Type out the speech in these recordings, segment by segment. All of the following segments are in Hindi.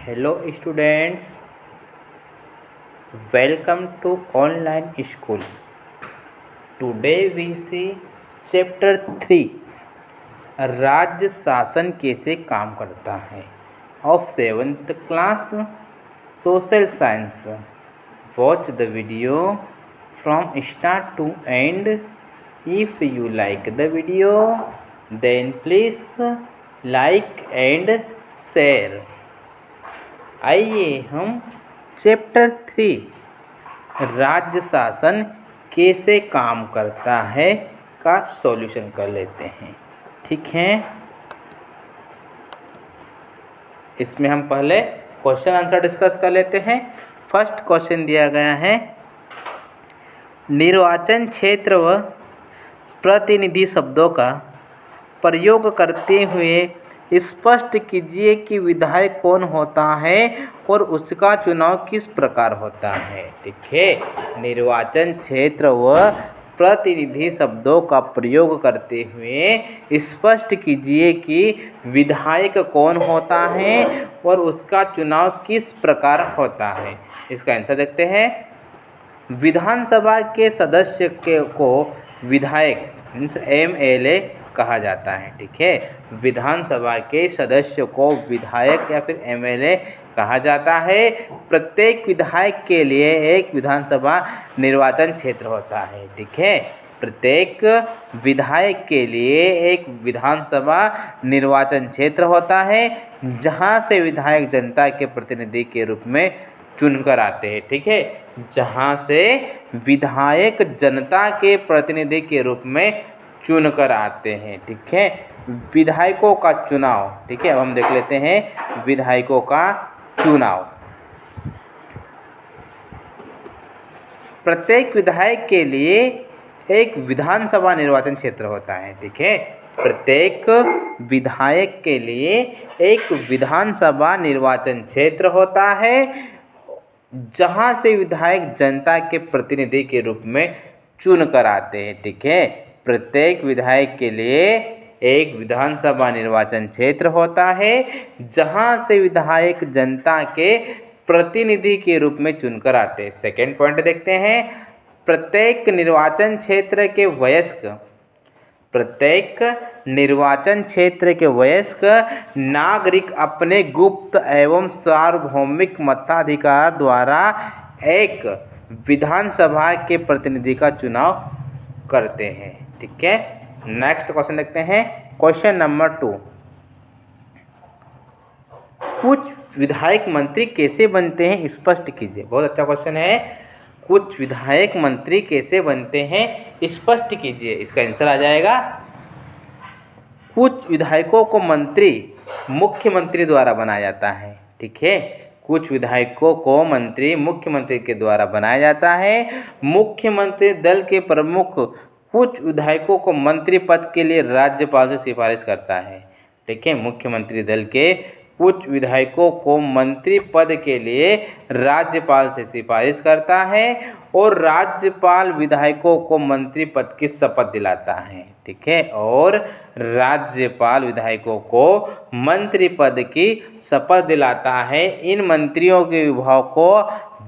Hello students, welcome to online school. Today we see chapter 3 राज्य शासन कैसे काम करता है of 7th class social science. Watch the video from start to end. If you like the video then please like and share. आइए हम चैप्टर 3 राज्य शासन कैसे काम करता है का सॉल्यूशन कर लेते हैं। ठीक है, इसमें हम पहले क्वेश्चन आंसर डिस्कस कर लेते हैं। फर्स्ट क्वेश्चन दिया गया है, निर्वाचन क्षेत्र व प्रतिनिधि शब्दों का प्रयोग करते हुए स्पष्ट कीजिए कि विधायक कौन होता है और उसका चुनाव किस प्रकार होता है। ठीक है, निर्वाचन क्षेत्र व प्रतिनिधि शब्दों का प्रयोग करते हुए स्पष्ट कीजिए कि विधायक कौन होता है और उसका चुनाव किस प्रकार होता है। इसका आंसर देखते हैं। विधानसभा के सदस्य को विधायक मीन्स MLA कहा जाता है। ठीक है, विधानसभा के सदस्य को विधायक या फिर MLA कहा जाता है। प्रत्येक विधायक के लिए एक विधानसभा निर्वाचन क्षेत्र होता है। ठीक है, प्रत्येक विधायक के लिए एक विधानसभा निर्वाचन क्षेत्र होता है जहां से विधायक जनता के प्रतिनिधि के रूप में चुनकर आते हैं। ठीक है, जहां से विधायक जनता के प्रतिनिधि के रूप में चुनकर आते हैं। ठीक है, विधायकों का चुनाव। ठीक है, अब हम देख लेते हैं विधायकों का चुनाव। प्रत्येक विधायक के लिए एक विधानसभा निर्वाचन क्षेत्र होता है। ठीक है, प्रत्येक विधायक के लिए एक विधानसभा निर्वाचन क्षेत्र होता है जहां से विधायक जनता के प्रतिनिधि के रूप में चुनकर आते हैं। ठीक है, प्रत्येक विधायक के लिए एक विधानसभा निर्वाचन क्षेत्र होता है जहां से विधायक जनता के प्रतिनिधि के रूप में चुनकर आते हैं। सेकेंड पॉइंट देखते हैं, प्रत्येक निर्वाचन क्षेत्र के वयस्क नागरिक अपने गुप्त एवं सार्वभौमिक मताधिकार द्वारा एक विधानसभा के प्रतिनिधि का चुनाव करते हैं। ठीक है, नेक्स्ट क्वेश्चन देखते हैं। क्वेश्चन नंबर 2, कुछ विधायक मंत्री कैसे बनते हैं स्पष्ट कीजिए। बहुत अच्छा क्वेश्चन है, कुछ विधायक मंत्री कैसे बनते हैं स्पष्ट कीजिए। इसका आंसर आ जाएगा, कुछ विधायकों को मंत्री मुख्यमंत्री द्वारा बनाया जाता है। ठीक है, कुछ विधायकों को मंत्री मुख्यमंत्री के द्वारा बनाया जाता है। मुख्यमंत्री दल के प्रमुख कुछ विधायकों को मंत्री पद के लिए राज्यपाल से सिफारिश करता है। ठीक है, मुख्यमंत्री दल के कुछ विधायकों को मंत्री पद के लिए राज्यपाल से सिफारिश करता है और राज्यपाल विधायकों को मंत्री पद की शपथ दिलाता है। ठीक है, और राज्यपाल विधायकों को मंत्री पद की शपथ दिलाता है। इन मंत्रियों के विभाग को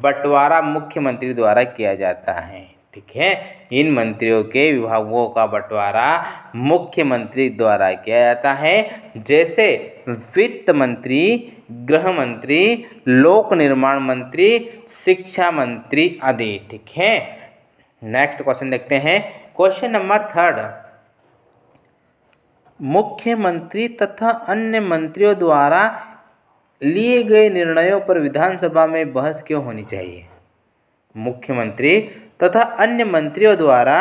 बंटवारा मुख्यमंत्री द्वारा किया जाता है। ठीक है, इन मंत्रियों के विभागों का बंटवारा मुख्यमंत्री द्वारा किया जाता है, जैसे वित्त मंत्री, गृह मंत्री, लोक निर्माण मंत्री, शिक्षा मंत्री आदि। ठीक है, नेक्स्ट क्वेश्चन देखते हैं। क्वेश्चन नंबर 3, मुख्यमंत्री तथा अन्य मंत्रियों द्वारा लिए गए निर्णयों पर विधानसभा में बहस क्यों होनी चाहिए। मुख्यमंत्री तथा अन्य मंत्रियों द्वारा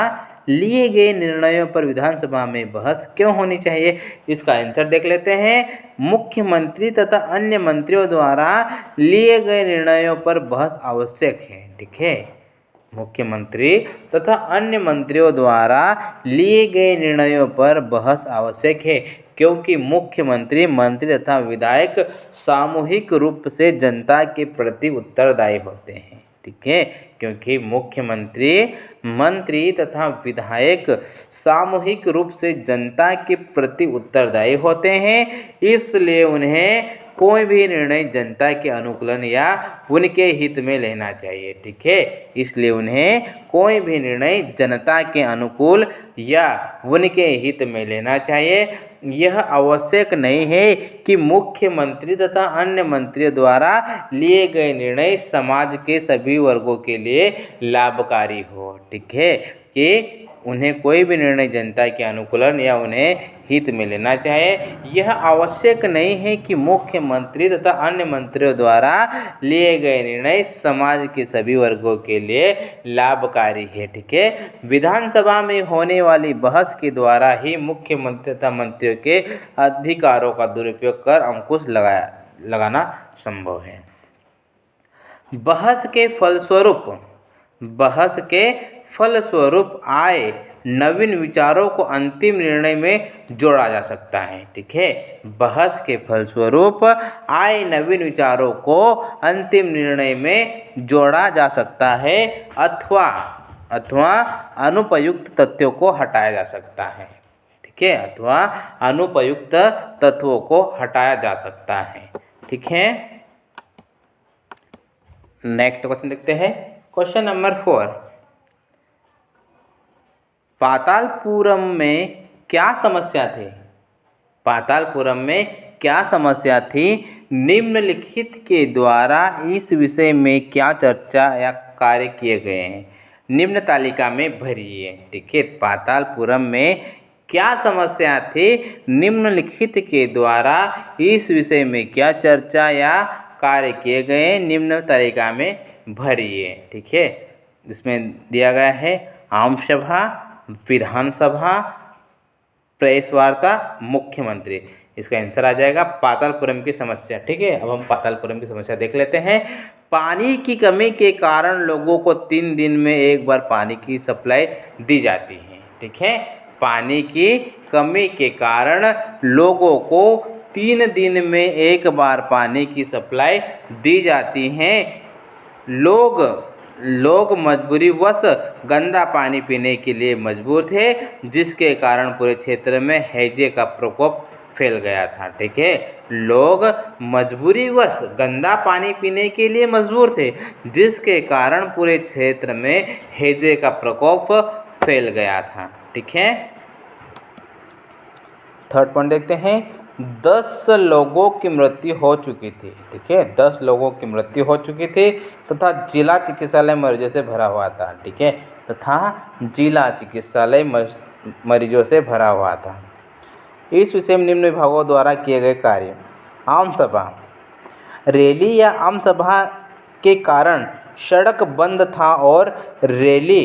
लिए गए निर्णयों पर विधानसभा में बहस क्यों होनी चाहिए। इसका आंसर देख लेते हैं। मुख्यमंत्री तथा अन्य मंत्रियों द्वारा लिए गए निर्णयों पर बहस आवश्यक है। ठीक है, मुख्यमंत्री तथा अन्य मंत्रियों द्वारा लिए गए निर्णयों पर बहस आवश्यक है क्योंकि मुख्यमंत्री, मंत्री तथा विधायक सामूहिक रूप से जनता के प्रति उत्तरदायी होते हैं। ठीक है, क्योंकि मुख्यमंत्री, मंत्री तथा विधायक सामूहिक रूप से जनता के प्रति उत्तरदायी होते हैं, इसलिए उन्हें कोई भी निर्णय जनता के अनुकूलन या उनके हित में लेना चाहिए। ठीक है, इसलिए उन्हें कोई भी निर्णय जनता के अनुकूल या उनके हित में लेना चाहिए। यह आवश्यक नहीं है कि मुख्यमंत्री तथा अन्य मंत्रियों द्वारा लिए गए निर्णय समाज के सभी वर्गों के लिए लाभकारी हो। ठीक है, कि उन्हें कोई भी निर्णय जनता के अनुकूलन या उन्हें हित में लेना चाहिए। यह आवश्यक नहीं है कि मुख्यमंत्री तथा अन्य मंत्रियों द्वारा लिए गए निर्णय समाज के सभी वर्गों के लिए लाभकारी है। ठीक है, विधानसभा में होने वाली बहस के द्वारा ही मुख्यमंत्री तथा मंत्रियों के अधिकारों का दुरुपयोग कर अंकुश लगाना संभव है। बहस के फलस्वरूप आए नवीन विचारों को अंतिम निर्णय में जोड़ा जा सकता है। ठीक है, बहस के फलस्वरूप आए नवीन विचारों को अंतिम निर्णय में जोड़ा जा सकता है अथवा अनुपयुक्त तथ्यों को हटाया जा सकता है। ठीक है, अथवा अनुपयुक्त तत्वों को हटाया जा सकता है। ठीक है, नेक्स्ट क्वेश्चन देखते हैं। क्वेश्चन नंबर 4, पातालपुरम में क्या समस्या थी? पातालपुरम में क्या समस्या थी? निम्नलिखित के द्वारा इस विषय में क्या चर्चा या कार्य किए गए हैं? निम्न तालिका में भरिए। ठीक है, पातालपुरम में क्या समस्या थी? निम्नलिखित के द्वारा इस विषय में क्या चर्चा या कार्य किए गए? निम्न तालिका में भरिए। ठीक है, जिसमें दिया गया है आम सभा, विधानसभा, प्रेस वार्ता, मुख्यमंत्री। इसका आंसर आ जाएगा पातालपुरम की समस्या। ठीक है, अब हम पातालपुरम की समस्या देख लेते हैं। पानी की कमी के कारण लोगों को 3 दिन में एक बार पानी की सप्लाई दी जाती है। ठीक है, पानी की कमी के कारण लोगों को 3 दिन में एक बार पानी की सप्लाई दी जाती है। लोग मजबूरीवश गंदा पानी पीने के लिए मजबूर थे, जिसके कारण पूरे क्षेत्र में हैजे का प्रकोप फैल गया था। ठीक है, लोग मजबूरीवश गंदा पानी पीने के लिए मजबूर थे, जिसके कारण पूरे क्षेत्र में हैजे का प्रकोप फैल गया था। ठीक है, थर्ड पॉइंट देखते हैं। 10 लोगों की मृत्यु हो चुकी थी। ठीक है, 10 लोगों की मृत्यु हो चुकी थी तथा जिला चिकित्सालय मरीजों से भरा हुआ था। ठीक है, तथा जिला चिकित्सालय मरीजों से भरा हुआ था। इस विषय में निम्न विभागों द्वारा किए गए कार्य। आम सभा, रैली या आम सभा के कारण सड़क बंद था और रैली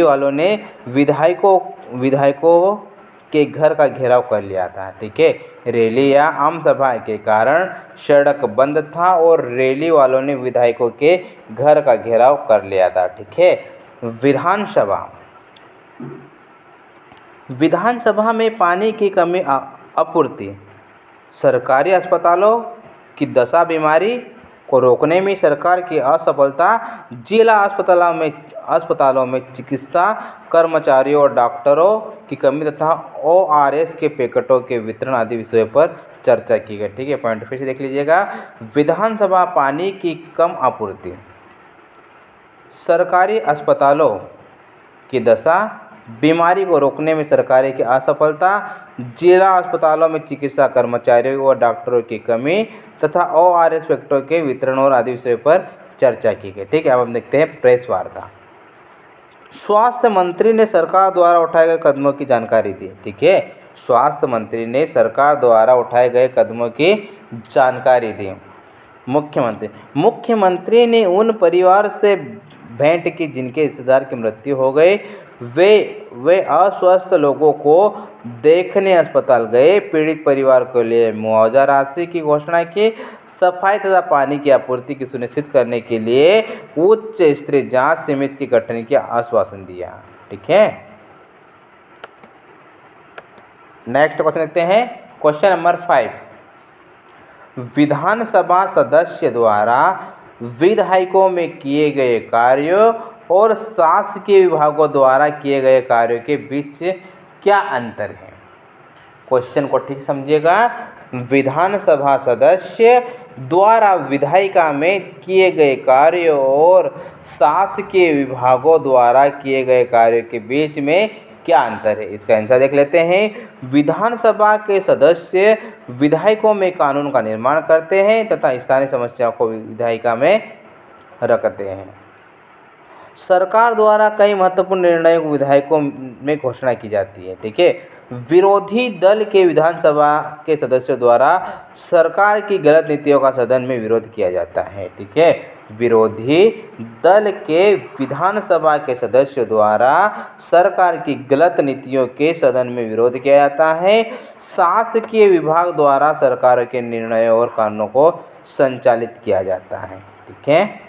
वालों ने विधायकों के घर का घेराव कर लिया था। ठीक है, रैली या आम सभा के कारण सड़क बंद था और रैली वालों ने विधायकों के घर का घेराव कर लिया था। ठीक है, विधानसभा में पानी की कमी आपूर्ति, सरकारी अस्पतालों की दशा, बीमारी को रोकने में सरकार की असफलता, जिला अस्पतालों में चिकित्सा कर्मचारियों और डॉक्टरों की कमी तथा ORS के पैकेटों के वितरण आदि विषयों पर चर्चा की गई। ठीक है, पॉइंट फिर से देख लीजिएगा। विधानसभा पानी की कम आपूर्ति, सरकारी अस्पतालों की दशा, बीमारी को रोकने में सरकार की असफलता, जिला अस्पतालों में चिकित्सा कर्मचारियों और डॉक्टरों की कमी तथा ORS पैकेटों के वितरण और आदि विषयों पर चर्चा की गई। ठीक है, अब हम देखते हैं प्रेस वार्ता। स्वास्थ्य मंत्री ने सरकार द्वारा उठाए गए कदमों की जानकारी दी। ठीक है, स्वास्थ्य मंत्री ने सरकार द्वारा उठाए गए कदमों की जानकारी दी। मुख्यमंत्री ने उन परिवार से भेंट की जिनके रिश्तेदार की मृत्यु हो गई। वे अस्वस्थ लोगों को देखने अस्पताल गए। पीड़ित परिवार के लिए मुआवजा राशि की घोषणा की। सफाई तथा पानी की आपूर्ति की सुनिश्चित करने के लिए उच्च स्तरीय जांच समिति के गठन की आश्वासन दिया। ठीक है, नेक्स्ट क्वेश्चन देखते हैं। क्वेश्चन नंबर 5, विधानसभा सदस्य द्वारा विधायकों में किए गए कार्यों और शासकीय विभागों द्वारा किए गए कार्यों के बीच क्या अंतर है? क्वेश्चन को ठीक समझिएगा। विधानसभा सदस्य द्वारा विधायिका में किए गए कार्यों और शासकीय विभागों द्वारा किए गए कार्यों के बीच में क्या अंतर है? इसका आंसर देख लेते हैं। विधानसभा के सदस्य विधायकों में कानून का निर्माण करते हैं तथा स्थानीय समस्याओं को विधायिका में रखते हैं। सरकार द्वारा कई महत्वपूर्ण निर्णयों को विधायकों में घोषणा की जाती है। ठीक है। विरोधी दल के विधानसभा के सदस्यों द्वारा सरकार की गलत नीतियों का सदन में विरोध किया जाता है। ठीक है। विरोधी दल के विधानसभा के सदस्यों द्वारा सरकार की गलत नीतियों के सदन में विरोध किया जाता है। शासकीय विभाग द्वारा सरकार के निर्णयों और कानूनों को संचालित किया जाता है। ठीक है।